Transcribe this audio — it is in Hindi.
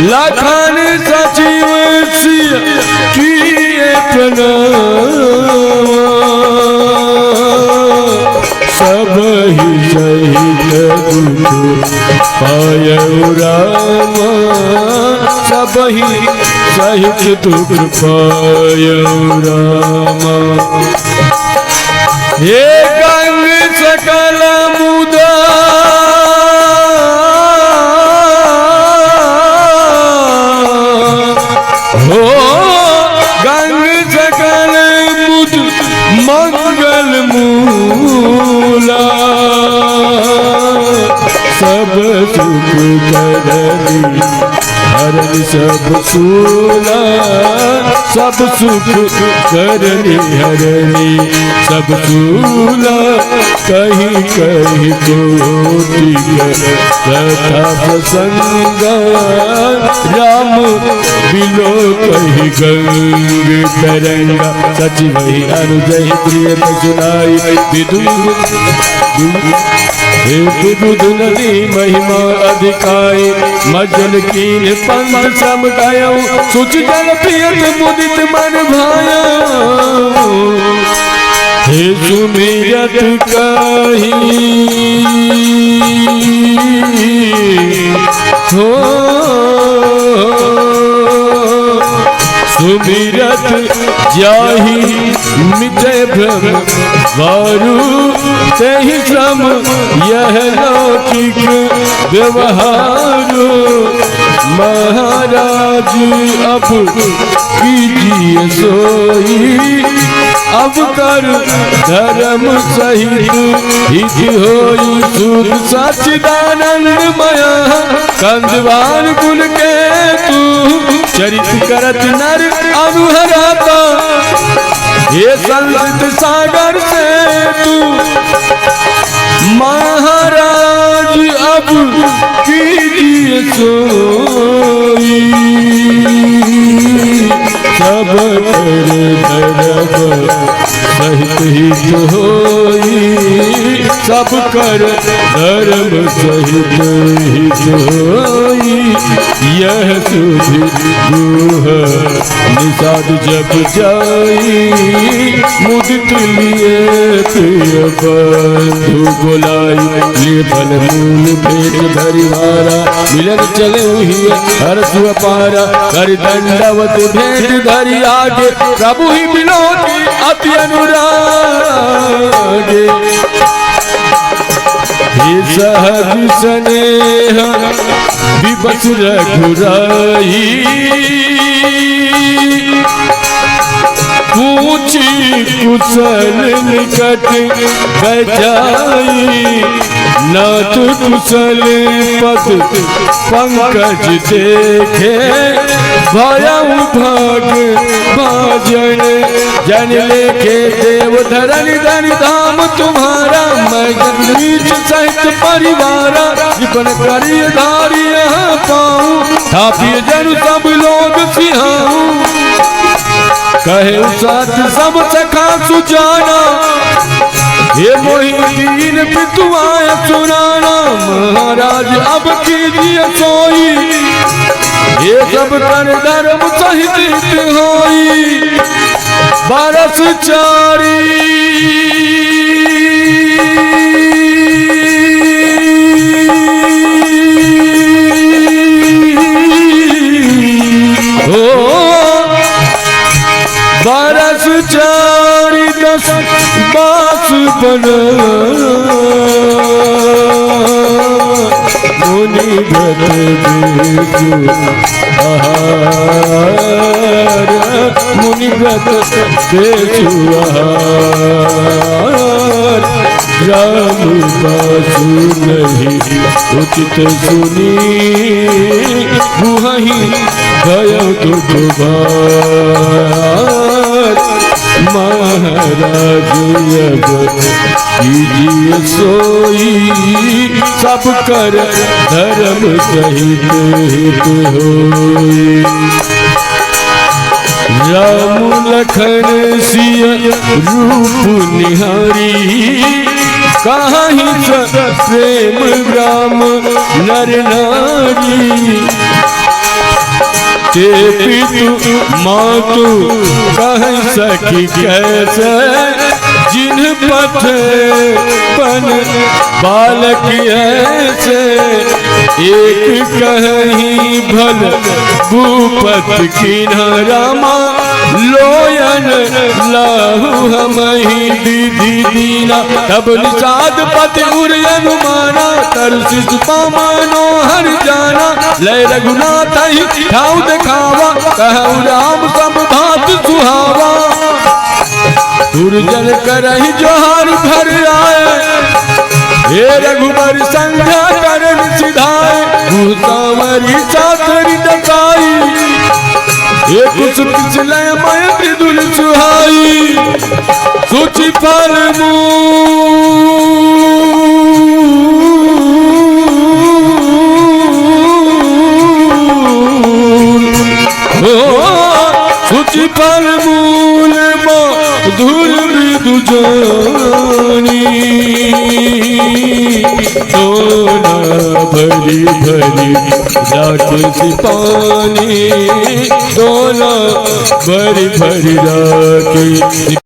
लखन सचिव सिय किए प्रणाम, सब ही सहित दुख पायऊ राम, सब ही सहित दुख पायऊ राम। हे गंग सकल मुदा हो, गंग सकल मुद मंगल मूला, सब सुख करनी हरनि सब सूला, सब सुख करनी हरनि सब सूला। कहीं कहीं कोटि कथा प्रसंग, राम बिलो कहीं गंग तरंगा। सचिव ही अनुजय प्रिय सुनाई, विदुद नदी महिमा अधिकाई, मज्जन कीन पंथ सब गायऊ, सुच जल पियत मुदित मन भाया। हे सुमिरत कही हो, सुमिरत जाहि मिटय भ्रम वारु, तेहि श्रम यह लौकिक व्यवहारो। महाराज अब कीजिए सोई, अब कर धर्म सहित हित होई। सुध सच्चिदानंद मया कंदवार गुण के तू, चरित करत नर अनुहराता। ये संत सागर से तू, महाराज अब कीजिए सोई। सब कर धर्म सहित हित होई, सब कर धर्म सहित हित होई। यह सुधि गुह निषाद जब जाई, मुदित लिए प्रिय बंधु बोलाई। ये फल मूल भेंट धरिवारा, मिलन चले हुई हर्ष अपारा। कर दंडवत भेंट धरि आगे, प्रभु ही विनोदी अति अनुरागे। हे सहज स्नेह विवश रघुराई, पूछी कुशल निकट बजाई। नाथ कुशल पद पंकज देखे, भयउ भाग भाजन। जन लेके देव धरन धन धाम तुम्हारा, मैं जगदीश सहित परिवारा। जीवन करी धारी यहाँ पाऊँ, थापिय जन सब लोग सिहाऊँ। कहे साथ सब सखा सुजाना, ये मोहि दीन पितुआय सुनाना। महाराज अब कीजिए सोई, ये सब कर धर्म सहित होई। बरस चारी बरस चारी दस बास बना। मुनि व्रत देखो आहार, मुनि व्रत देखो आहार। राम बासु नहीं उचित सुनी, वहीं गयो दुबार। महाराज अब कीजिए सोई, सब कर धर्म सहित हित होई। राम लखन सिय रूप निहारी, कहीं प्रेम राम नर नारी। ते पितु मातु कह सकी कैसे, जिन पथ पन बालक ऐसे, एक कहीं भल भूपत किन्ह रामा, लोयन लाहु हम ही दीदी दीना। तब निषाद पति उर अनुमाना, तरसिस पामानो हर जाना। लय रघुनाथ ही ठाउ दिखावा, कहु राम सब भात सुहावा। दुर्जन करहि जोहार भर आए, हे रघुबर संध्या करन सिधाए। भूतावरी चातरी दसाई, हे कुछ पिछलय मय मृदुल सुहाई। सुचि फल सुचि फल मूल धुर मृदु जानी। सोना भरी भरी राख पानी, सोना भरी भरी राख